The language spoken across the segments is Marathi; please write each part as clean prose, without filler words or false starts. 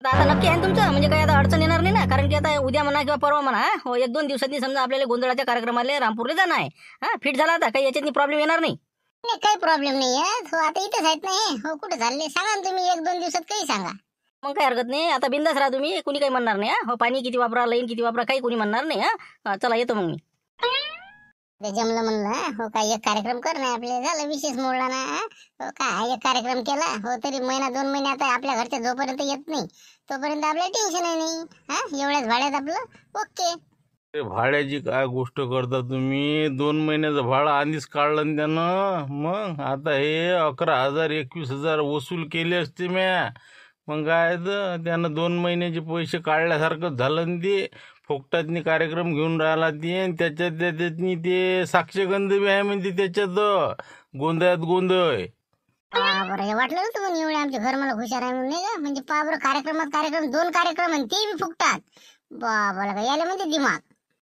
आता नक्की आहे ना तुमचं, म्हणजे काही आता अडचण येणार नाही ना? कारण की आता उद्या म्हणा किंवा परवा म्हणा, हो 1-2 दिवसांनी समजा आपल्याला गोंधळाच्या कार्यक्रमाला रामपूरला जाणं आहे. फिट झाला आता काही याच्यातनी प्रॉब्लेम येणार नाही. नाही, काही प्रॉब्लेम नाही आहे. हो आता इथेच आहेत नाही. हो कुठे चालले सांगा ना तुम्ही, 1-2 दिवसात काही सांगा. मग काही हरकत नाही, आता बिंदास राहा तुम्ही, कुणी काही म्हणणार नाही. हो पाणी किती वापरा, लाईन किती वापरा, काही कुणी म्हणणार नाही. चला येतो मग मी. ते जमलं म्हणलं. हो काय एक कार्यक्रम कर नाही आपले झालं विशेष मोडला ना. हो काय एक कार्यक्रम केला हो तरी महिना 2 महिने आता आपल्या घरच्या जोपर्यंत येत नाही तोपर्यंत आपल्याला टेन्शन आहे नाही. एवढ्याच भाड्यात आपलं ओके. ते भाड्याची काय गोष्ट करता तुम्ही? 2 महिन्याचं भाडं आधीच काढलं ना त्यानं. मग आता हे 11,000 21,000 वसूल केले असते म्या. मग काय तर त्यानं 2 महिन्याचे पैसे काढल्यासारखं झालं ना ते. फोकटातनी कार्यक्रम घेऊन राहिला ते आणि त्याच्यातनी ते साक्षगंध बी आहे म्हणते त्याच्यात. गोंधळात गोंधळ. बरं हे वाटलं ना तुम्ही एवढे आमचे घर मला हुशार आहे म्हणून नाही का? म्हणजे बरं कार्यक्रमात कार्यक्रम 2 कार्यक्रम आणि ते बी फुकतात. बाबा का यायला म्हणते दिमाग.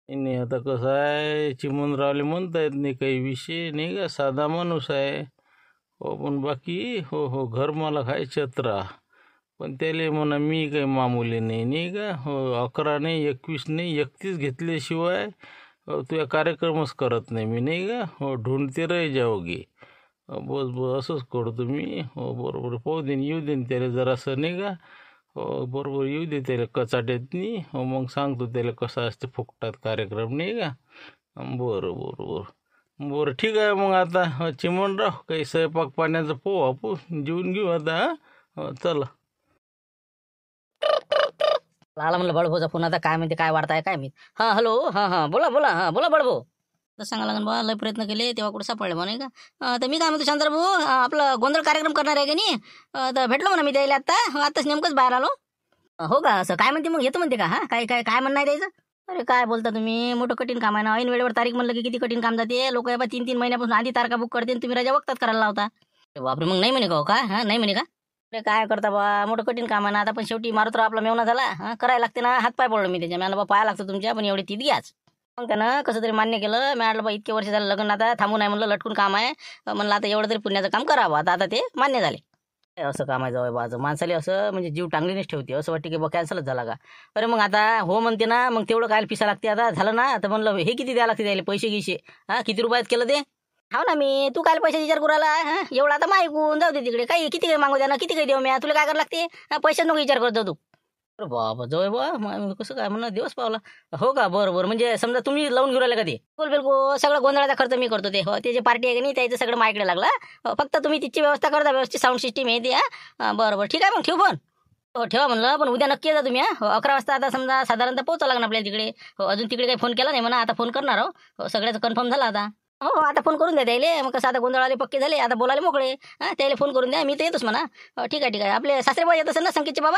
नाही आता कसं आहे, चिमनरावले म्हणता येत नाही काही विषय नाही का, साधा माणूस आहे हो. पण बाकी हो हो घर मला आहे छत्रा. पण त्याले म्हणा मी काही मामुली नाही का. हो 11 नाही 21 नाही 31 घेतल्याशिवाय तुझ्या कार्यक्रमच करत नाही मी नाही का. हो ढूंढते रही जाओगे. बस असंच करतो मी. हो बरोबर पाहू देईन येऊ देईन त्याला जरासं नाही का. हो बरोबर येऊ दे त्याला कचाट्यातनी. हो मग सांगतो त्याला कसं असते फुकटात कार्यक्रम नाही का. बरं बरं बरं बरं ठीक आहे मग आता चिमणराव काही स्वयंपाक पाण्याचं पोहा आपण जेवून घेऊ आता. चला. आला म्हणलं बळभोचा फोन, आता काय म्हणते काय वाढताय काय मी. हॅलो बोला बोला बोला बळभो. तर सांगा लागेल बा, लय प्रयत्न केले तेव्हा कुठं सापडले बा नाही का. तर मी काय म्हणतो शांताराम भाऊ, आपलं गोंधळ कार्यक्रम करणार आहे की नाही. तर भेटलो म्हणा मी द्यायला आत्ताच नेमकंच बाहेर आलो. हो का, असं काय म्हणते मग येतो म्हणते का. काय काय काय म्हणणं आहे द्यायचं. अरे काय बोलता तुम्ही, मोठं कठीण काम आहे ना. ऐन वेळेवर तारीख म्हणलं की किती कठीण काम जाते. लोक 3-3 महिन्यापासून आधी तारखा बुक करते, तुम्ही रजा वक्तात करायला लावता. बापरे मग नाही म्हणे का. हो का नाही म्हणे का. अरे काय करता बा, मोठं कठीण काम आहे ना. आता पण शेवटी मारुतराव आपला मेवना झाला. करायला लागते ना. हातपाय पडलो मी त्याच्या. मला बा पाया लागतं तुमच्या, पण एवढी तीत घ्याच. मग त्यानं कसं तरी मान्य केलं. मी म्हटलं बा इतके वर्ष झालं लग्न, आता थांबू नाही म्हणलं, लटकून काम आहे म्हणलं, आता एवढं तरी पुण्याचं काम करावं. आता ते मान्य झाले. असं काम आहे जवळ बाजू माणसाला, असं म्हणजे जीव टांगलीनेच ठेवते. असं वाटते की बा कॅन्सलच झाला का. अरे मग आता हो म्हणते ना, मग तेवढं काय पिसा लागते. आता झालं ना तर म्हणलं हे किती द्यायला लागते त्याला पैसे गिसे. किती रुपयात केलं ते. हो ना मी, तू काय पैसे विचार करू आला. एवढं आता माहिकून जाऊ दे तिकडे. काही किती काही मागू द्या ना, किती काही देऊ मी, तुला काय करायला लागते. पैसे नको विचार करतो तू. अरे बाबा जवळ बा कसं काय म्हणा, दिवस पावला. हो का बरं म्हणजे समजा तुम्ही लावून घेऊ राहिला का ते. बिलकुल सगळं गोंधळाचा खर्च मी करतो ते. हो ते जे पार्टी आहे की नाही त्याचं सगळं माझ्याकडे लागला. फक्त तुम्ही तिची व्यवस्था करता, व्यवस्थित साऊंड सिस्टीम आहे ते. बरं ठीक आहे मग ठेवू फोन. हो ठेवा म्हणलं, पण उद्या नक्की येता तुम्ही. 11 वाजता आता समजा साधारणतः पोहोचावं लागणार आपल्याला तिकडे. हो अजून तिकडे काही फोन केला नाही म्हणा, आता फोन करणार. हो सगळ्याचं कन्फर्म झालं आता. हो आता फोन करून द्या त्याला. मग कसं आता गोंधळाले पक्के झाले, आता बोलायला मोकळे. त्याला फोन करून द्या, मी तर येतोच म्हणा. ठीक आहे आपले सासरे बाबा येत असेल ना संकेतचे बाबा.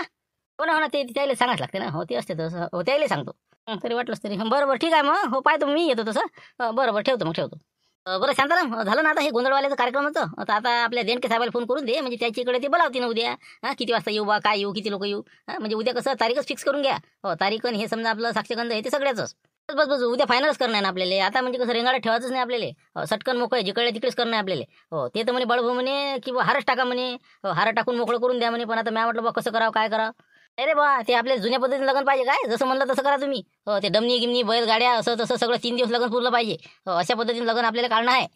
हो ना ते त्याला सांगाच लागते ना. हो ते असते तसं. हो त्याला सांगतो. तरी वाटलंच तरी. बरोबर ठीक आहे मग. हो पाहतो मी येतो तसं. बरोबर ठेवतो मग ठेवतो. बरं शांताराम झालं ना आता हे गोंधळवाल्याचं कार्यक्रमाचं. आता आपल्या देणके साहेबाला फोन करून दे, म्हणजे त्याच्याकडे ते बोलावते ना उद्या. किती वाजता येऊ बा, काय येऊ, किती लोक येऊ. म्हणजे उद्या कसं तारीखच फिक्स करून घ्या. हो तारीख हे समजा आपलं साक्षगंध आहे ते सगळ्याच. बस उद्या फायनलच करणार ना आपल्याला. आता म्हणजे कसं रेंगाडा ठेवायचंच नाही आपल्याला. सटकन मोकळे जिकडे तिकडेच करणार आपल्याला. हो ते तर म्हणे बळभू म्हणे की हारच टाका म्हणे. हार टाकून मोकळं करून द्या म्हणे. पण आता मी म्हटलं बा कसं करावं काय करावं. अरे बा ते आपल्या जुन्या पद्धतीने लग्न पाहिजे काय, जसं म्हणलं तसं करा तुम्ही. हो ते डमनी गिमनी बैलगाड्या असं तसं सगळं 3 दिवस लग्न पुरलं पाहिजे. हो अशा पद्धतीने लग्न आपल्याला काढणं आहे.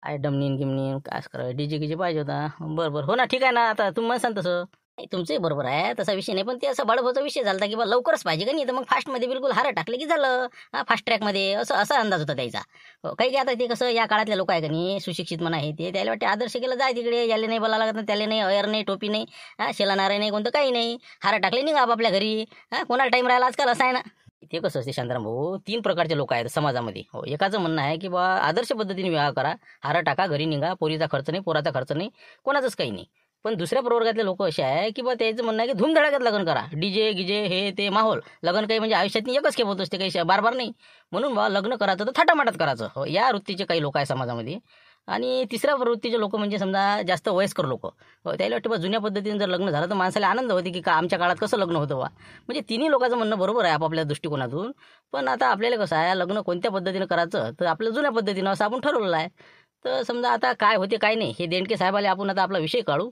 काय डमनीन गिमनी काय करा, डीजे गिजे पाहिजे होता. बरं हो ना ठीक आहे ना. आता तुम्ही म्हणसान तसं. नाही तुमचंही बरोबर आहे, तसा विषय नाही. पण ते असं बळभोचा विषय झाला की बा लवकरच पाहिजे का नाही, तर मग फास्टमध्ये बिलकुल हार टाकले की झालं. फास्ट ट्रॅकमध्ये असा अंदाज होता त्याचा. हो काही आता ते कसं या काळातले लोक आहे का नाही, सुशिक्षित म्हणा हे ते, त्याला वाटते आदर्श केलं जाय तिकडे. याला नाही बोलायला लागत, त्याला नाही अयर नाही टोपी नाही शेला नारे नाही कोणतं काही नाही. हार टाकले निघा आपल्या घरी. कोणाला टाईम राहिला आजकाल असा आहे ना. ते कसं असते शांताराम भाऊ, 3 प्रकारचे लोक आहेत समाजामध्ये. हो एकाचं म्हणणं आहे की बा आदर्श पद्धतीने विवाह करा, हार टाका, घरी निघा, पोरीचा खर्च नाही, पोराचा खर्च नाही, कोणाचंच काही नाही. पण दुसऱ्या प्रवर्गातले लोक असे आहे की बा त्याचं म्हणणं आहे की धूमधडाक्यात लग्न करा, डीजे गिजे हे ते माहोल. लग्न काही म्हणजे आयुष्यात एकच खेप होत असते, काही बार नाही. म्हणून बा लग्न करायचं तर थाटामाटात करायचं. हो या वृत्तीचे काही लोक आहे समाजामध्ये. आणि तिसऱ्या वृत्तीचे लोक म्हणजे समजा जास्त वयस्कर लोक. त्याला वाटतं बा जुन्या पद्धतीने जर लग्न झालं तर माणसाला आनंद होते की आमच्या काळात कसं लग्न होतं बा. म्हणजे तिन्ही लोकांचं म्हणणं बरोबर आहे आपापल्या दृष्टिकोनातून. पण आता आपल्याला कसं आहे, लग्न कोणत्या पद्धतीनं करायचं तर आपल्या जुन्या पद्धतीनं असं आपण ठरवलेलं आहे. तर समजा आता काय होते काय नाही हे देणके साहेबाला आपण आता आपला विषय काढू.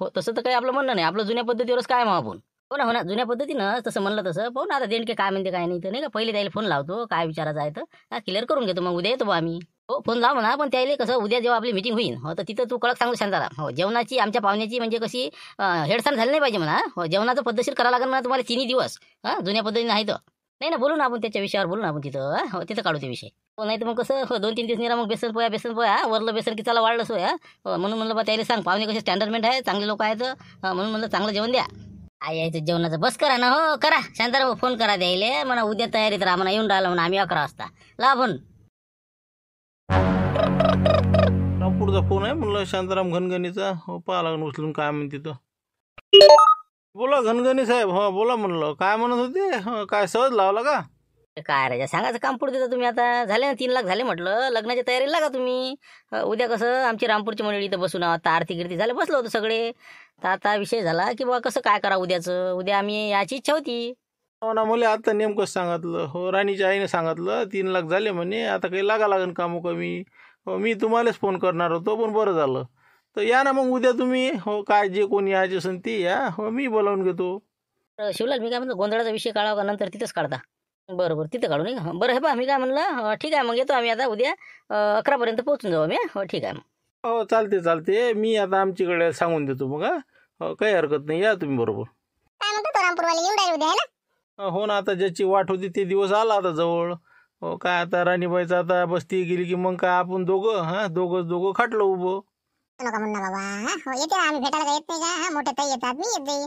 हो तसं तर काही आपलं म्हणणं नाही, आपलं जुन्या पद्धतीवरच काय मग आपण. हो ना जुन्या पद्धतीनं तसं म्हणलं तसं पाहू ना आता देणके काय म्हणते काय नाही तर नाही का पहिले त्याला फोन लावतो काय विचारायचं आहे तर क्लिअर करून घेतो मग उद्या येतो बा आम्ही हो फोन लाव म्हणा पण त्याला कसं उद्या जेव्हा आपली मीटिंग होईल हो तर तिथं तू कळक सांगू शांताला हो जेवणाची आमच्या पाहुण्याची म्हणजे कशी हेडसाण झाली नाही पाहिजे म्हणा हो जेवणाचं पद्धतशीर करावं लागेल ना तुम्हाला 3 दिवस जुन्या पद्धतीने आहे तर नाही ना बोलू ना आपण त्याच्या विषयावर बोलू ना आपण तिथं हो तिथं काढू ते विषय हो नाही तर मग कसं हो 2-3 दिवस निरा मग बेसन पोया वरलं बेसन की चला वाढलं सोया म्हणून म्हणलं बा त्याला सांग पाहुणे कसे स्टँडर्डमेंट आहे चांगले लोक आहेत म्हणून म्हणलं चांगलं जेवण द्या आई यायचं जेवणाचं बस करा ना हो करा शांताराम फोन करा द्यायले म्हणा उद्या तयारीत राहा म्हणा येऊन राहिला म्हणा आम्ही 11 वाजता ला फोन रामपूरचा फोन आहे म्हणलं शांताराम घनगणीचा हो पाहा लागून उचलून काय म्हणते तर बोला घनगणी साहेब हो बोला म्हणलं काय म्हणत होते काय सहज लावला का काय राजा सांगायचं काम पुढे देता तुम्ही आता झाले ना 3 लाख झाले म्हटलं लग्नाची तयारी लागा तुम्ही उद्या कसं आमची रामपूरची मंडळी इथं बसून आता आरती गिरती झाले बसलो होतो सगळे तर आता विषय झाला की बा कसं काय करा उद्याचं उद्या आम्ही याची इच्छा होती हो ना मला आता नेमकंच सांगितलं हो राणीच्या आईने सांगितलं 3 लाख झाले म्हणे आता काही लागा लागन कामं कमी हो मी तुम्हालाच फोन करणार होतो पण बरं झालं तर या ना मग उद्या तुम्ही हो काय जे कोणी यायचे असेल ते या हो मी बोलावून घेतो शिवलाल मी काय म्हणतो गोंधळाचा विषय काढावा का नंतर तिथंच काढता बरोबर तिथं काढू नाही बरं हे पहा मी काय म्हणलं ठीक आहे मग येतो आम्ही आता उद्या 11 पोहोचून जाऊ आम्ही हो ठीक आहे मग हो चालते मी आता आमच्याकडे सांगून देतो मग हो काही हरकत नाही या तुम्ही बरोबर काय म्हणतो तो रामपूरवाले येऊन राहिले उद्या है ना हो ना आता ज्याची वाट होती ते दिवस आला आता जवळ हो काय आता राणीबाईचं आता बसती गेली की मग काय आपण दोघं खाटलं उभं नका म्हणू ना बाबा हो येते ना आम्ही भेटायला काय येत नाही का मोठे ताई येतात मी येते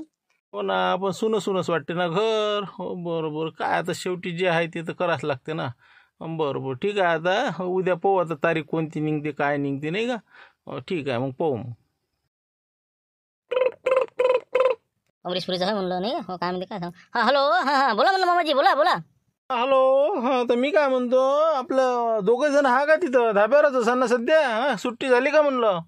हो ना आपण सुनच वाटते ना घर हो बरोबर काय आता शेवटी जे आहे ते तर करावंच लागते ना बरोबर ठीक आहे आता उद्या पाहू आता तारीख कोणती निघते काय निघते नाही का ठीक आहे मग पाहू मग अमरीशपुरीचं आहे म्हणलं नाही हो काय म्हणते काय सांग हां हॅलो हां बोला म्हणलं मामाजी बोला हॅलो हां तर मी काय म्हणतो आपलं 2 जण हा का तिथं धाब्यावरच असाल ना सध्या सुट्टी झाली का म्हणलं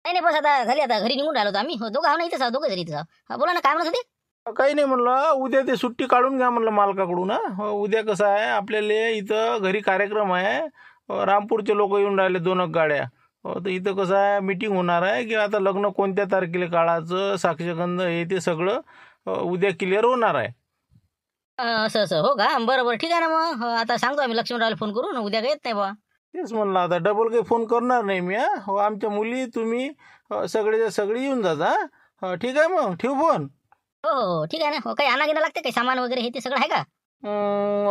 नाही बस आता झाली आता घरी निघून राहिलो आम्ही हो दोघं हा नाही इथं दोघं जरी इथं बोला ना काय म्हणत होते काही नाही म्हणलं उद्या ते सुट्टी काढून घ्या म्हणलं मालकाकडून उद्या कसं आहे आपल्याला इथं घरी कार्यक्रम आहे रामपूरचे लोक येऊन राहिले 2 गाड्या तर इथं कसं आहे मीटिंग होणार आहे की आता लग्न कोणत्या तारखेला काढायचं साक्षगंध हे ते सगळं उद्या क्लिअर होणार आहे असं हो का बरं ठीक आहे ना मग आता सांगतो आम्ही लक्ष्मणरावला फोन करू ना उद्या काही येत नाही बा तेच म्हणलं आता डबल काही फोन करणार नाही मी हो आमच्या मुली तुम्ही सगळे येऊन जाता ठीक आहे मग ठेवू फोन हो ठीक आहे ना हो काही आणा घेणं लागते काही सामान वगैरे हे ते सगळं आहे का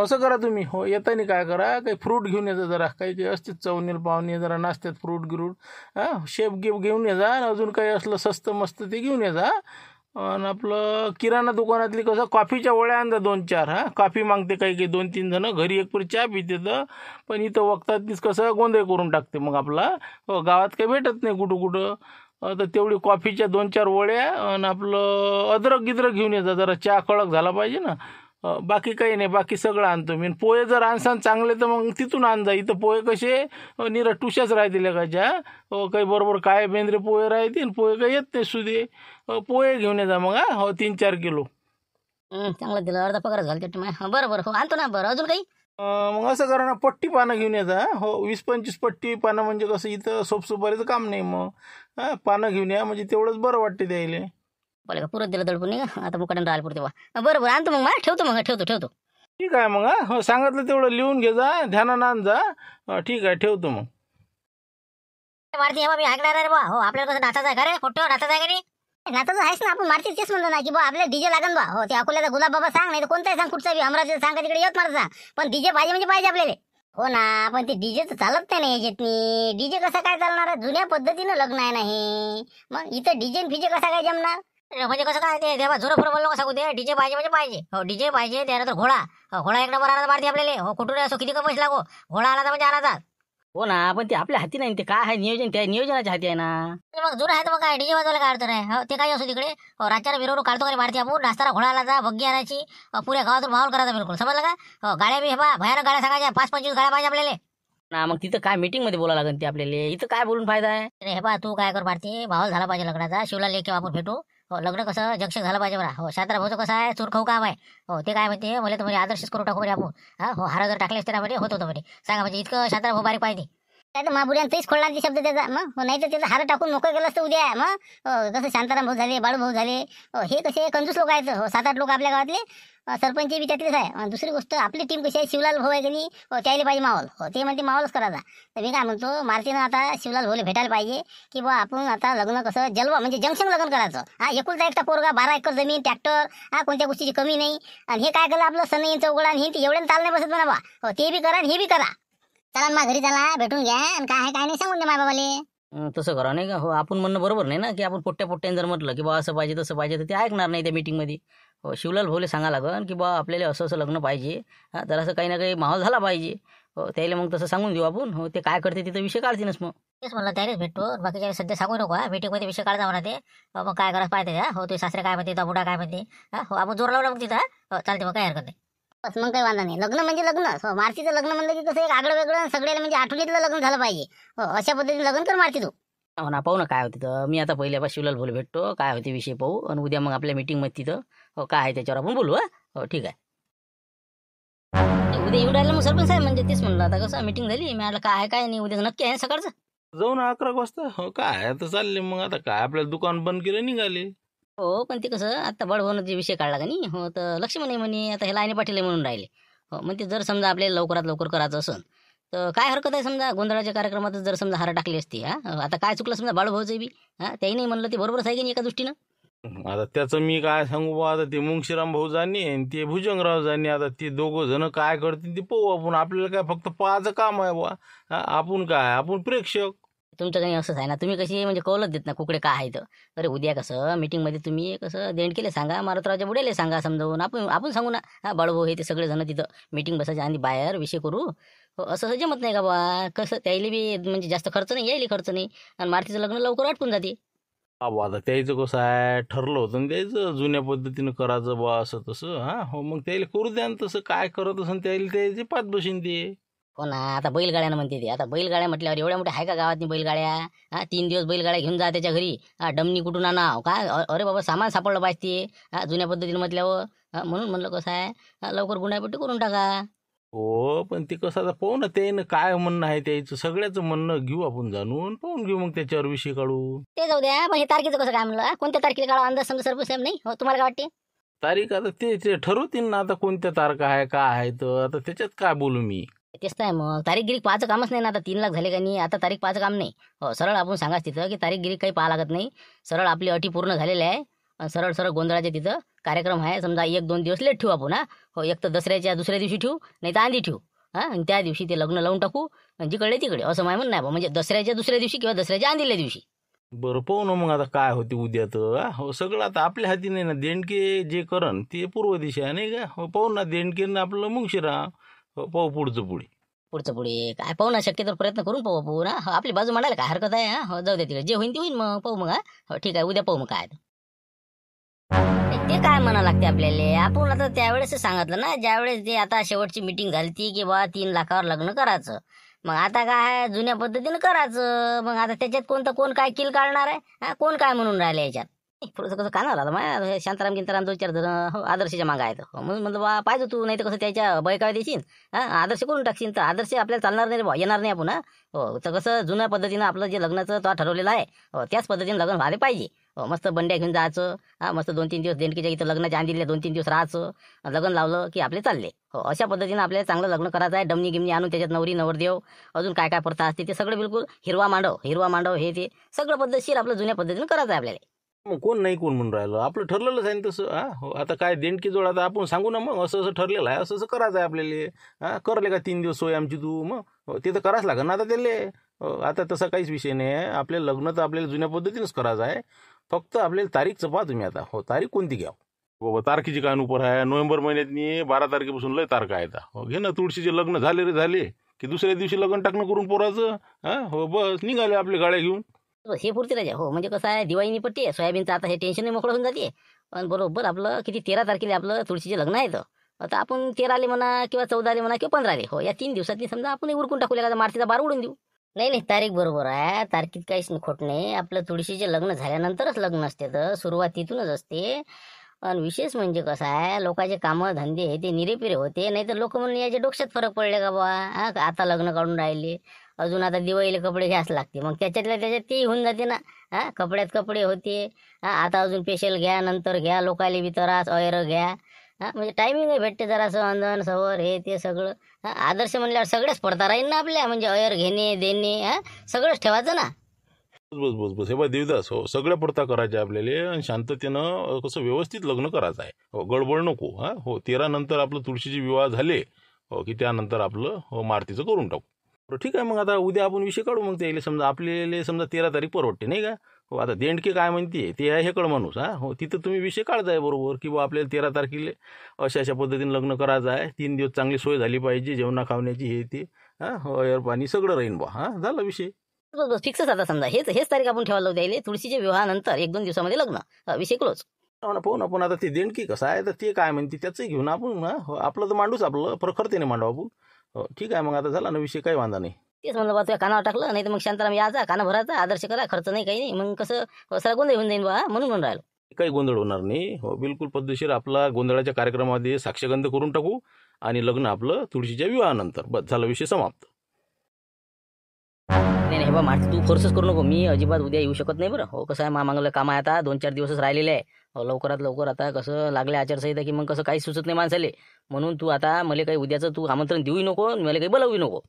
असं करा तुम्ही हो येताना काय करा काही फ्रूट घेऊन येजा जरा काही असते चवनेल पाहुणे जरा नाश्त्यात फ्रूट गिरूट शेप घेऊन ये जा अजून काही असलं स्वस्त मस्त ते घेऊन ये जा आणि आपलं किराणा दुकानातली कसं कॉफीच्या वळ्या आणजा 2-4 कॉफी मागते काही 2-3 जण घरी एक परी चहा पिते तर पण इथं वक्तातलीच कसं गोंधळ करून टाकते मग आपला हो गावात काही भेटत नाही कुठं तर तेवढी कॉफीच्या 2-4 वळ्या आणि आपलं अद्रक गिद्रक घेऊन येजा जरा चहा कडक झाला पाहिजे ना बाकी काही नाही बाकी सगळं आणतो मी पोहे जर आणसान चांगले तर मग तिथून आणजा इथं पोहे कसे निरा टुशाच राहतील लेकाच्या काही बरोबर काय बेंद्रे पोहे राहतील पोहे काही येत नाही सुदे पोहे घेऊन ये जा मग हो 3-4 किलो चांगलं दिलं अर्धा पगारच घालते बरं हो आणतो ना बरं अजून काही मग असं करा ना पट्टी पानं घेऊन ये जा हो 20-25 पट्टी पानं म्हणजे कसं इथं सोपसुपारीचं काम नाही मग पानं घेऊन या म्हणजे तेवढंच बरं वाटते द्यायला बोले का पुरत दिलं दडपून नाही का आता मुकाट्यानं राहिलं पुरते बा बरं आणतो मग ठेवतो ठीक आहे मग हो सांगितलं तेवढं लिहून घे जा ध्यानानं आण जा ठीक आहे ठेवतो मग मारती हे बा मी ऐकणार रे बा हो आपल्याला कसं नाचायचं आहे का रे फोटो नाचायचं आहे का नाही नाचायचं आहेस ना आपण मारती तेच म्हणलो ना की बा आपल्याला डीजे लागन बा हो ते अकोल्याचा गुलाब बाबा सांग नाही तर कोणताही सांग कुठचा बी अमरावतीचा सांग तिकडे येत मारत सांग पण डीजे पाहिजे म्हणजे पाहिजे आपल्याला हो ना पण ते डीजे तर चालत नाही याच्यातनी डीजे कसं काय चालणार जुन्या पद्धतीनं लग्न आहे ना हे मग इथं डीजे फिजे कसा काय जमणार म्हणजे कसं काय ते देवा जोर फुर बोललो सांगू दे डीजे पाहिजे म्हणजे पाहिजे हो डीजे पाहिजे त्यानंतर घोडा एक नंबर आला मारते आपल्याला हो कुठून असो किती पैसे लागो घोडा आला तर म्हणजे आला हो ना पण ते आपल्या हाती नाही ते काय आहे नियोजन त्या नियोजनाच्या हाती आहे ना मग जुनं आहे तर मग काय डीजे वाजवायला काय अडचण आहे हो ते काही असो तिकडे हो रातच्या बिरोर काढतो का मारते आपण नाचताना घोडा आला जा भग्गी आणायची पुऱ्या गावातून माहोल करायचा बिलकुल समजलं का हो गाड्या बी हे बा भयानक गाड्या सांगायच्या 5-25 गाड्या पाहिजे आपल्याला ना मग तिथं काय मीटिंग मध्ये बोला लागेल ते आपल्याला इथं काय बोलून फायदा आहे हे बा तू काय कर मारते माहोल झाला पाहिजे लग्नाचा शिवला लेके आपण भेटू हो लग्न कसं जगशक झालं पाहिजे बरं हो शांतरा भाऊचं कसं आहे चोर खाऊ काम आहे हो ते काय म्हणते मला तर म्हणजे आदर्शच करून टाकू बरे आपण हो हार जर टाकले असते ना म्हणजे होत होतं बरे सांगा म्हणजे इतकं शांतरा भाऊ बारीक पाहिजे काय तर महापुऱ्यानं तेच खोडला ते शब्द त्याचा मग नाही तर त्याचा हार टाकून मोकळं केलं असतं उद्या मग कसं शांताराम भाऊ झाले बाळू भाऊ झाले हे कसे कंजूस लोक आहेत 7-8 लोक आपल्या गावातले सरपंच बी त्यातलेच आहे. दुसरी गोष्ट आपली टीम कशी आहे शिवलाल भाऊ आहे की नाही त्याला पाहिजे माहोल ते म्हणते माहोलच करायचा. तर मी काय म्हणतो मारुतीनं आता शिवलाल भाऊला भेटायला पाहिजे की बा आपण आता लग्न कसं जलवा म्हणजे जंक्शन लग्न करायचं. एकुलता एकटा पोरगा 12 एकर जमीन ट्रॅक्टर कोणत्या गोष्टीची कमी नाही आणि हे काय केलं आपलं सनई चौघडा आणि हे एवढ्या ताल नाही बसत म्हणा बा ते बी करा आणि हे बी करा. चला मग घरी चला भेटून घ्या आणि काय आहे काय नाही सांगून द्या बाबाले. तसं करा नाही का. हो आपण म्हणणं बरोबर नाही ना की आपण पोट्ट्याने जर म्हटलं की बा असं पाहिजे तसं पाहिजे तर ते ऐकणार नाही त्या मीटिंगमध्ये. हो शिवलाल भाऊले सांगा लागन की बा आपल्याला असं असं लग्न पाहिजे तर असं काही ना काही माहोल झाला पाहिजे. हो त्याला मग तसं सांगून देऊ आपण. हो ते काय करते तिथं विषय काढतीनच मग. तेच म्हणलं त्यानेच भेटतो बाकीच्या सध्या सांगू नको मीटिंगमध्ये विषय काढता म्हणा ते मग काय करायचं पाहिजे हो ते सासरे काय म्हणते बुडा काय म्हणते हो आपण जोर लावला मग तिथं चालते मग काय हरकत नाही. बस मग काही वांधा नाही. लग्न म्हणजे लग्न हो मारुतीचं लग्न म्हणलं की कसं एक आगळं वेगळं सगळ्याला म्हणजे आठवणीतलं लग्न झालं पाहिजे. हो अशा पद्धतीने लग्न कर मारुती तू. हो ना पाहू ना काय होते तर मी आता पहिल्यापासून शिवलाल भाऊला भेटतो काय होते विषय पाहू आणि उद्या मग आपल्या मीटिंगमध्ये तिथं हो काय आहे त्याच्यावर आपण बोलू. हो ठीक आहे. उद्या येऊन राहिलं मग सरपंच साहेब म्हणजे तेच म्हणलं आता कसं मीटिंग झाली मी म्हटलं काय आहे काय नाही उद्या नक्की आहे सकाळचं. जाऊ ना 11 वाजता. हो काय आता चालले मग आता काय आपल्याला दुकान बंद केलं निघाले. हो पण ते कसं आता बळभवनं जे विषय काढला का नाही हो तर लक्ष्मण म्हणे आता हे लाईने पाटील म्हणून राहिले. हो मग ते जर समजा आपल्याला लवकरात लवकर करायचं असेल तर काय हरकत आहे समजा गोंधळाच्या कार्यक्रमात जर समजा हार टाकली असती. आता काय चुकलं समजा बाळूभाऊचं बी त्याही नाही म्हणलं ते बरोबरच आहे की नाही एका दृष्टीनं. आता त्याचं मी काय सांगू बा आता ते मुंगशीराम भाऊ जाणे आणि ते भुजंगराव जाणे आता ते दोघं जण काय करतील ते पाहू आपण. आपल्याला काय फक्त पाहायचं काम आहे बा. आपण काय आपण प्रेक्षक. तुमचं काही असंच आहे ना तुम्ही कशी म्हणजे कौलच देत ना कुकडे काय आहे तर. अरे उद्या कसं मीटिंगमध्ये तुम्ही कसं देणकेले सांगा मारुतरावच्या बुड्याले सांगा समजावून आपण सांगू ना बाळूभाऊ हे ते सगळे जण तिथं मीटिंग बसायच्या आणि बाहेर विषय करू. हो असं जमत नाही का बा कसं त्याला बी म्हणजे जास्त खर्च नाही यायला खर्च नाही आणि मारुतीचं लग्न लवकर आटपून जाते. बा आता त्याचं कसं आहे ठरलं होतं ना त्याचं जुन्या पद्धतीनं करायचं बा असं तसं. हो मग त्याला करू द्या ना तसं काय करत असेल त्याला त्याचे पाच बशीन ते. हो ना आता बैलगाड्यानं म्हणते ते. आता बैलगाड्या म्हटल्यावर एवढ्या मोठ्या आहे का गावातनी बैलगाड्या. 3 दिवस बैलगाड्या घेऊन जा त्याच्या घरी. डमनी कुठून आणाव काय अरे बाबा सामान सापडलं पाहिजे ते जुन्या पद्धतीनं म्हटल्यावर. म्हणून म्हणलं कसं आहे लवकर गुन्हापट्टी करून टाका. हो पण ते कसं आता पाहू ना त्यानं काय म्हणणं आहे त्याचं सगळ्याचं म्हणणं घेऊ आपण जाणून पाहून घेऊ मग त्याच्यावर विषय काढू. ते जाऊ द्या पण हे तारखेचं कसं काय म्हणलं कोणत्या तारखेला काढा अंदाज समजा सरपंच साहेब नाही. हो तुम्हाला काय वाटते तारीख आता ते ठरवतील ना आता कोणत्या तारखा आहे काय आहे तर आता त्याच्यात काय बोलू मी. तेच तर आहे मग तारीख गिरीक पाहायचं कामच नाही ना. आता 3 लाख झाले का नाही आता तारीख पाहायचं काम नाही. हो सरळ आपण सांगाच तिथं की तारीख गिरीक काही पाहा लागत नाही. सरळ आपली अटी पूर्ण झालेल्या आहे आणि सरळ सरळ गोंधळाच्या तिथं कार्यक्रम आहे समजा 1-2 दिवस लेट ठेवू आपण. हो एक तर दसऱ्याच्या दुसऱ्या दिवशी ठेवू नाही तर आधी ठेवू. आणि त्या दिवशी ते लग्न लावून टाकू आणि जिकडे तिकडे असं माय म्हणणं आहे म्हणजे दसऱ्याच्या दुसऱ्या दिवशी किंवा दसऱ्याच्या आधील्या दिवशी. बरं पाहू ना मग आता काय होते उद्या तर. हो सगळं आता आपल्या हाती नाही ना. देणके जे करण ते पूर्व दिशा आहे नाही का. हो पाहू ना देणकेनं आपलं मुंगशीराम. हो पाहू पुढचं पुढे काय पाहू ना शक्यतो प्रयत्न करून पाहू आपण. आपली बाजू मांडायला काय हरकत आहे. हो जाऊ द्या तिकडे जे होईल ते होईल मग पाहू मग. हो ठीक आहे उद्या पाहू मग काय ते काय म्हणा लागते आपल्याला. आपण आता त्यावेळेस सांगितलं ना ज्यावेळेस जे आता शेवटची मीटिंग झाली ती की बा 3 लाखावर लग्न करायचं. मग आता काय जुन्या पद्धतीनं करायचं. मग आता त्याच्यात कोण काय किल काढणार आहे कोण काय म्हणून राहिले याच्यात. थोडंसं कसं कानावर आलं माझ्या शांताराम गिंताराम 2-4 जण हो आदर्शच्या मागं आहेत. म्हणून म्हणलं बा पाहिजे तू नाही तर कसं त्याच्या बैकावे देशील. आदर्श करून टाकशील तर आदर्श आपल्याला चालणार नाही बा येणार नाही आपण. हो तर कसं जुन्या पद्धतीनं आपलं जे लग्नाचं तो ठरवलेलं आहे हो त्याच पद्धतीनं लग्न व्हायला पाहिजे. हो मस्त बंड्या घेऊन जायचं. मस्त 2-3 दिवस देणकीच्या इथं लग्नाच्या आंधीला 2-3 दिवस राहायचं. लग्न लावलं की आपले चालले. हो अशा पद्धतीनं आपल्याला चांगलं लग्न करायचं आहे. डमनी गिमनी आणून त्याच्यात नवरी नवरदेव अजून काय काय प्रथा असते ते सगळं बिलकुल हिरवा मांडव हे ते सगळं पद्धतशीर आपलं जुन्या पद्धतीनं करायचं आहे आपल्याला. मग कोण नाही कोण म्हणून राहिलं आपलं ठरलेलंच आहे ना तसं. हो आता काय देणकी जोड आता आपण सांगू ना मग असं ठरलेलं आहे असं करायचं आहे आपल्याला. करले का 3 दिवस सोय आमची तू मग ते तर करावंच लागेल ना आता त्याला. आता तसा काहीच विषय नाही आहे. आपलं लग्न तर आपल्याला जुन्या पद्धतीनंच करायचं आहे. फक्त आपल्याला तारीखचं पहा तुम्ही आता. हो तारीख कोणती घ्या बाबा. तारखेची काय उपर आहे. नोव्हेंबर महिन्यातनी 12 तारखेपासून लय तारखा आहेत. हो घे ना तुळशीचे लग्न झाले की दुसऱ्या दिवशी लग्न टाकणं करून पोराचं. हो बस निघाले आपल्या गाड्या घेऊन. हे पुरते राजा. हो म्हणजे कसं आहे दिवाळीनी पट्टी आहे सोयाबीनचं आता हे टेन्शन मोकळं होऊन जाते. पण बरोबर आपलं किती 13 तारखेला आपलं तुळशीचे लग्न आहे. आता आपण 13 म्हणा किंवा 14 म्हणा किंवा 15 हो या 3 दिवसातनी समजा आपण उरकून टाकू का मारुतीचा बार उडून देऊ. नाही तारीख बरोबर आहे. तारखेत काहीच खोट नाही. आपलं तुळशीचे लग्न झाल्यानंतरच लग्न असते तर सुरुवात तिथूनच असते. आणि विशेष म्हणजे कसं आहे, लोकांचे कामं धंदे हे ते निरेपिरे होते, नाही तर लोक म्हणून याच्या डोक्यात फरक पडले का बा, हा आता लग्न काढून राहिले, अजून आता दिवाळीला कपडे घ्यास लागते, मग त्याच्यातल्या त्याच्यात तेही होऊन जाते ना. हा कपड्यात कपडे होते, हा आता अजून स्पेशल घ्या, नंतर घ्या, लोकायले बी त्रास अयर घ्या. हा म्हणजे टायमिंग भेटते जरासं अंधन सवर हे ते सगळं. हा आदर्श म्हणल्यावर सगळेच पडता राहील ना आपल्या, म्हणजे अयर घेणे देणे, हा सगळंच ठेवायचं ना. बस बस बस बस हे बा देवदास, हो सगळ्या पडता करायच्या आपल्याला, आणि शांततेनं कसं व्यवस्थित लग्न करायचं आहे. हो गडबड नको. हा हो 13 नंतर आपलं तुळशीचे विवाह झाले हो की त्यानंतर आपलं हो मारुतीचं करून टाकू. बरं ठीक आहे, मग आता उद्या आपण विषय काढू. मग त्याला समजा आपल्याला समजा 13 तारीख परवडते नाही का. हो आता देणके काय म्हणते ते आहे हेकड माणूस. हा हो तिथं तुम्ही विषय काढताय बरोबर की बा आपल्याला 13 तारखेला अशा अशा पद्धतीने लग्न करायचं आहे. 3 दिवस चांगली सोय झाली पाहिजे, जेवणा खावण्याची हे ते. हा हो अयर पाणी सगळं राहीन बा. हा झाला विषय. बस बस फिक्सच आता समजा, हेच हेच तारीख आपण ठेवायला द्यायला, तुळशीच्या विवाहानंतर 1-2 दिवसामध्ये लग्न. विषय क्लोज. हो ना, पाहू ना. पण आता ते देणकी कसं आहे तर ते काय म्हणते त्याचंही घेऊन आपण. हा हो, आपलं तर मांडूच, आपलं प्रखरतेने मांडू आपण. हो ठीक आहे, मग आता झाला ना विषय, काही वांधा नाही. तेच म्हणलं बा, तुझ्या कानावर टाकलं, नाही तर मग शांताराम याचा काना भरायचा, आदर्श करा, खर्च नाही काही नाही, मग कसं सगळा गोंधळ होऊन जाईन बा, म्हणून म्हणून राहिलो. काही गोंधळ होणार नाही. हो बिलकुल पद्धतशीर आपला गोंधळाच्या कार्यक्रमामध्ये साक्षगंध करून टाकू आणि लग्न आपलं तुळशीच्या विवाहानंतर. बस झाला विषय समाप्त. नाही नाही बा मारती, तू फोर्सच करू नको, मी अजिबात उद्या येऊ शकत नाही. बरं हो कसं आहे, मामांगलं काम आहे, आता 2-4 दिवसच राहिलेले आहे. हो लवकरात लवकर आता कसं लागले आचारसंहिता की मग कसं काही सुचत नाही माणसाले. म्हणून तू आता मला काही उद्याचं तू आमंत्रण देऊही नको, मला काही बोलावू नको.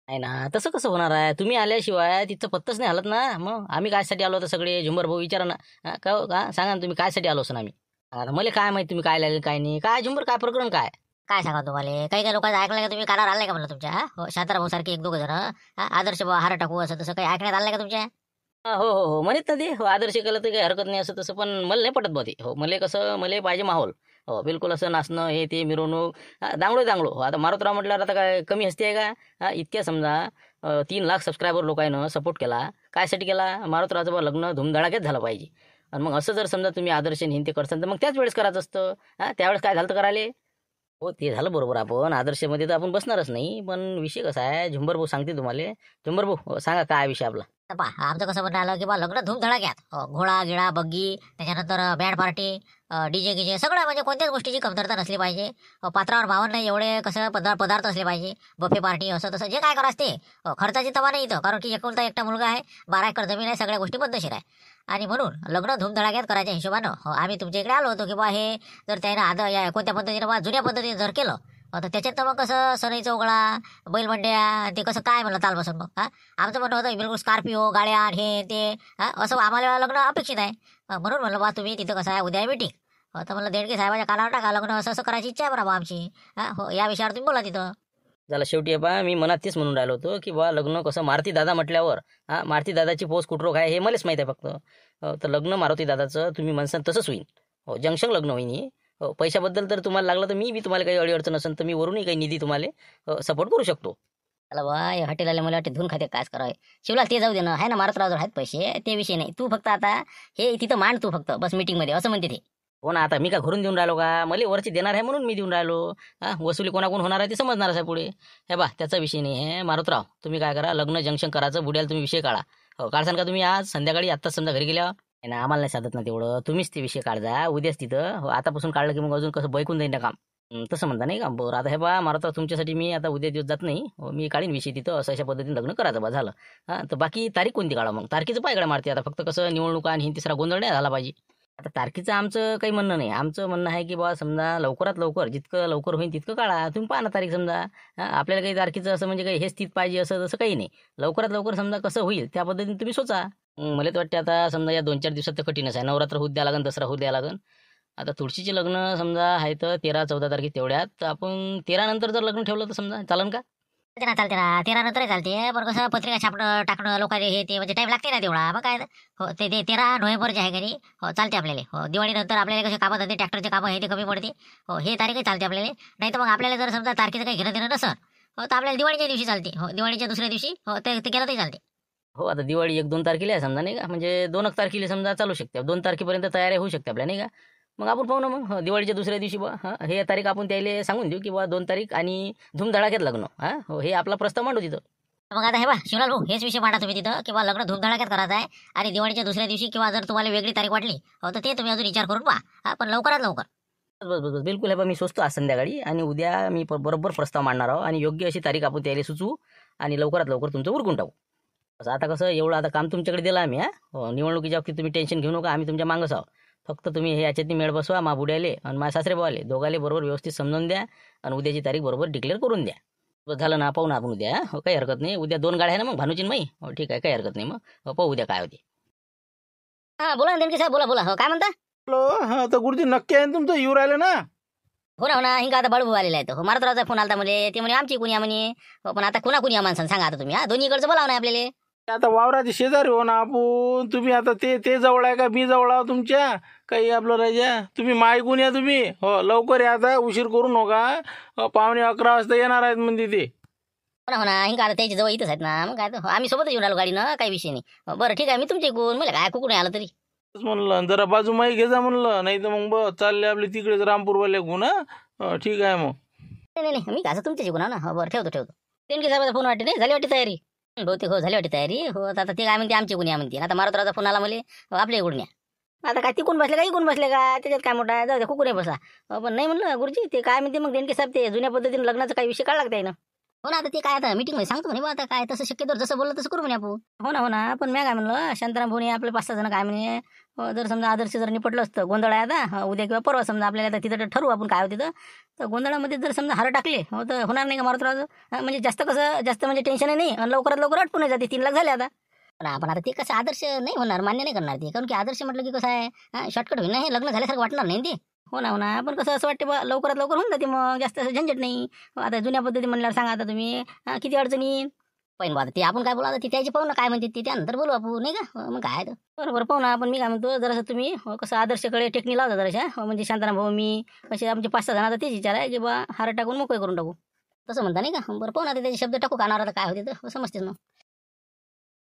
नाही ना, तसं कसं होणार आहे, तुम्ही आल्याशिवाय तिथं पत्तच नाही हलत ना. मग आम्ही कायसाठी आलो होतो सगळे, झुंबर भाऊ विचारा ना. का हो, का सांगा ना तुम्ही कायसाठी आलो असं आम्ही. आता मला काय माहिती तुम्ही काय लागले काय नाही, काय झुंबर काय प्रकरण काय. काय सांगा तुम्हाला, काही काही लोकांचं ऐकलं का तुम्ही, कानावर आलाय का म्हणलं तुमच्या? हो शांताराम सारखे 1-2 जण आदर्श हार टाकू असं तसं काही ऐकण्यात आलंय का तुमच्या? हो हो हो म्हणत ना ते, हो आदर्श केलं तर काही हरकत नाही असं तसं, पण मला नाही पटत बा ते. हो मला कसं, मला पाहिजे माहोल. हो बिलकुल असं नाचणं हे ते मिरवणूक, दांगडो दांगडो. हो आता मारुतराव म्हटल्यावर आता काय कमी हस्ती आहे का. इतक्या समजा 3 लाख सबस्क्रायबर लोकांनं सपोर्ट केला, कायसाठी केला, मारुतरावचं बा लग्न धुमधडाक्यात झालं पाहिजे. आणि मग असं जर समजा तुम्ही आदर्श हिंते करसाल तर मग त्याच वेळेस करायचं असतं. त्यावेळेस काय झालं तर करायले. हो ते झालं बरोबर, आपण आदर्शमध्ये तर आपण बसणारच नाही, पण विषय कसा आहे, झुंबर भाऊ सांगते तुम्हाला. झुंबर भाऊ सांगा काय विषय आपला. आमचं कसं म्हणणं आलं की बा लग्न धूमधडाक्यात, घोडा गिळा बग्गी, त्याच्यानंतर बँड पार्टी, डीजे गिजे सगळं, म्हणजे कोणत्याच गोष्टीची कमतरता नसली पाहिजे. पात्रावर भावन नाही एवढे कसं पदार्थ असले पाहिजे, बफे पार्टी असं तसं जे काय करायचं ते. खर्चाची तवा नाही इथं, कारण की एकुलता एकटा मुलगा आहे, 12 एकर जमीन आहे, सगळ्या गोष्टी पद्धतशीर आहे. आणि म्हणून लग्न धूमधडाक्यात करायच्या हिशोबानं आम्ही तुमच्या इकडे आलो होतो की बा हे जर त्यानं या कोणत्या पद्धतीने बा जुन्या पद्धतीने जर केलं तर त्याच्यात तर मग कसं सनई चौगळा बैलमंड्या ते कसं काय म्हणलं ताल बसून मग. आमचं म्हणणं होतं बिलकुल स्कॉर्पिओ गाड्या हे ते असं आम्हाला लग्न अपेक्षित आहे. म्हणून म्हणलं बा तुम्ही तिथं कसं आहे उद्या मीटिंग, तर म्हणलं देणगे साहेबाच्या कानावर टाका, लग्न असं असं करायची इच्छा आहे बरं आमची. हो या विषयावर तुम्ही बोला तिथं. झालं शेवटी बा, मी मनात तेच म्हणून राहिलो होतो की बा लग्न कसं मारुती दादा म्हटल्यावर मारुती दादाची पोस्ट कुठरो काय हे मलाच माहीत आहे फक्त. तर लग्न मारुती दादाचं तुम्ही म्हणसान तसंच होईल. हो जंक्शन लग्न होईन हे. हो पैशाबद्दल तर तुम्हाला लागलं तर मी बी तुम्हाला काही अडचण असेल तर मी वरूनही काही निधी तुम्हाला सपोर्ट करू शकतो. चला बा, या हॉटेल आले मला वाटते धुवून खाते कायच करावं. शिवला ते जाऊ दे ना, आहे ना मारुतरावजवळ आहेत पैसे, ते विषय नाही. तू फक्त आता हे तिथं मांड तू फक्त बस मीटिंगमध्ये, असं म्हणते ते. हो ना, आता मी का घरून देऊन राहिलो का, मला वरची देणार आहे म्हणून मी देऊन राहिलो. वसुली कोणाकोण होणार आहे ते समजणारच आहे पुढे. हे बा त्याचा विषय नाही आहे मारुतराव, तुम्ही काय करा, लग्न जंक्शन करायचं बुड्याला तुम्ही विषय काढा. हो काढसान का तुम्ही आज संध्याकाळी आत्ताच समजा घरी गेल्यावर. नाही आम्हाला नाही साधत ना तेवढं, तुम्हीच ते विषय काढजा उद्याच तिथं. हो आतापासून काढलं की मग अजून कसं बैकून जाईन ना काम. तसं म्हणता नाही का. बरं आता हे बा मारुतराव तुमच्यासाठी मी आता उद्या दिवस जात नाही. मी काढीन विषय तिथं, असं अशा पद्धतीने लग्न करायचं बा झालं. तर बाकी तारीख कोणती काढा मग, तारखेचं पायकडे मारते आता, फक्त कसं निवडणुका आणि तिसरा गोंधळ नाही झाला पाहिजे. आता तारखेचं आमचं काही म्हणणं नाही, आमचं म्हणणं आहे की बा समजा लवकरात लवकर जितकं लवकर होईल तितकं काढा. तुम्ही पाहा ना तारीख समजा. आपल्याला काही तारखेचं असं म्हणजे काही हेच तीच पाहिजे असं तसं काही नाही. लवकरात लवकर समजा कसं होईल त्या पद्धतीने तुम्ही सोचा. मला तर वाटते आता समजा या 2-4 दिवसात तर कठीणच आहे. नवरात्र होऊ द्या लागन, दसरा होऊ द्या लागन. आता तुळशीचे लग्न समजा आहे तर 13-14 तारखे तेवढ्यात, तर आपण 13 नंतर जर लग्न ठेवलं तर समजा चालन का. चालते ना 13 नंतर चालते, पण कसं पत्रिका छापणं टाकणं लोकांनी हे ते म्हणजे टाइम लागते ना तेवढा. मग काय हो ते 13 नोव्हेंबरचे आहे घरी. हो चालते आपल्याला. हो दिवाळीनंतर आपल्याला कसे कामं धंदे ट्रॅक्टरचे कामं हे ते कमी पडते. हो हे तारीखही चालते आपल्याला. नाही तर मग आपल्याला जर समजा तारखेचं काही घेणं देणं नसेल हो तर आपल्याला दिवाळीच्या दिवशी चालते. हो दिवाळीच्या दुसऱ्या दिवशी हो ते केलं तरी चालते. हो आता दिवाळी 1-2 तारखेला आहे समजा नाही का, म्हणजे 2 तारखेला समजा चालू शकते, 2 तारखेपर्यंत तयारी होऊ शकते आपल्या नाही का. मग आपण पाहू ना मग दिवाळीच्या दुसऱ्या दिवशी बा हे तारीख आपण त्याला सांगून देऊ की बा 2 तारीख आणि धूमधडाक्यात लग्न. हो हे आपला प्रस्ताव मांडू तिथं. मग आता हे बा शिवलाल भाऊ हेच विषय मांडा तुम्ही तिथं किंवा लग्न धूमधडाक्यात करायचं आहे आणि दिवाळीच्या दुसऱ्या दिवशी किंवा जर तुम्हाला वेगळी तारीख वाटली तर ते तुम्ही अजून विचार करून पहा पण लवकरात लवकर. बस बस बस बिलकुल आहे बा मी सोचतो आज संध्याकाळी आणि उद्या मी बरोबर प्रस्ताव मांडणार आहोत आणि योग्य अशी तारीख आपण त्याला सुचवू आणि लवकरात लवकर तुमचं उरकून टाकू. असं आता कसं एवढं आता काम तुमच्याकडे दिलं आम्ही निवडणुकीच्या बाबतीत तुम्ही टेन्शन घेऊ नका आम्ही तुमच्या मागच आहोत. फक्त तुम्ही हे याच्यातनी मेळ बसवा मा बुड्याले आणि माझ्या सासरे भावाले दोघाले बरोबर व्यवस्थित समजून द्या आणि उद्याची तारीख बरोबर डिक्लेअर करून द्या. बस झालं ना पाहू ना आपण उद्या हो काही हरकत नाही उद्या 2 गाड्या आहे ना मग भानुची माई हो ठीक आहे काही हरकत नाही मग पाहू उद्या काय होते. हां बोला ना देणगे साहेब बोला बोला हो काय म्हणता. हॅलो हां तर गुरुजी नक्की आहे ना तुमचं येऊ राहिलं ना. हो ना हिंगा आता बळबू आलेला आहे तो मारुतरावचा फोन आला मला ते म्हणे आमची कुणी म्हणे पण आता कुणा कुणी माणसानं सांगा आता तुम्ही दोन्हीकडचं बोलाव ना आपल्याला. आता वावराचे शेजारी हो ना आपण तुम्ही आता ते जवळ आहे का मी जवळ आहो तुमच्या काही आपलं राजा तुम्ही मायकून या तुम्ही हो लवकर या आता उशीर करू नका पावणे 11 वाजता येणार आहेत म्हणजे ते. हो ना हिंगा आता त्याच्या जवळ इथंच आहेत ना मग काय आम्ही सोबतच येऊन आलो गाडीनं काही विषय नाही. बरं ठीक आहे मी तुमच्या इकडून मला काय कुठून आलं तरी म्हणलं जरा बाजू माई घे जा म्हणलं नाही तर मग बस चालले आपले तिकडेच रामपूरवाले गुण ठीक आहे मग. नाही नाही मी कसं तुमच्या इकडून ना हो बरं ठेवतो देणगे साहेबाचा फोन वाटते नाही झाली वाटते तयारी बहुतेक हो झाली वाटते तयारी हो आता ते काय म्हणते आमची कुणी म्हणते आता मारुतरावचा फोन आला मला आपल्या इकडून या आता काय तिकून बसले का इकून बसले का त्याच्यात काय मोठा आहे जाऊ दे कुकून बसा पण नाही म्हणलं गुरुजी ते काय म्हणते मग देणगे साहेब ते जुन्या पद्धतीने लग्नाचा काही विषय काढला लागते ना. हो ना आता ते काय आता मीटिंग मध्ये सांगतो म्हणे आता काय तसं शक्यतो जसं बोललं तसं करू म्हणे आपण हो ना पण मी काय म्हणलं शांताराम भाऊने आपले 5-6 जण काय म्हणे जर समजा आदर्श जर निपटलं असतं गोंधळ आहे आता उद्या किंवा परवा समजा आपल्याला आता तिथं ठरवू आपण काय होते तर गोंधळामध्ये जर समजा हार टाकले हो तर होणार नाही का मारुतरावचं म्हणजे जास्त म्हणजे टेन्शन नाही आणि लवकरात लवकर अटपून जाते 3 लाख झाले आता. पण आपण आता ते कसं आदर्श नाही होणार मान्य नाही करणार ते कारण की आदर्श म्हटलं की कसं आहे शॉर्टकट होईल ना हे लग्न झाल्यासारखं वाटणार नाही ते. हो ना आपण कसं असं वाटते बा लवकरात लवकर होऊन जाते मग जास्त असं झंझट नाही. आता जुन्या पद्धती म्हणल्यावर सांगा आता तुम्ही किती अडचणी पण बा ते आपण काय बोला ते त्याची पाहू ना काय म्हणते ते त्यानंतर बोलू आपण नाही का मग काय बरोबर पाहू ना आपण मी काय म्हणतो जरासं तुम्ही कसं आदर्शकडे टेक्निक लावता जराशा म्हणजे शांताराम भाऊ मी असे आमचे 5-6 जण आता तेच विचार आहे की बा हार टाकून मोकळे करून टाकू तसं म्हणता नाही का बरं पाहू ना ते त्याचे शब्द टाकू कानावर आता काय होते तर समजतेच मग.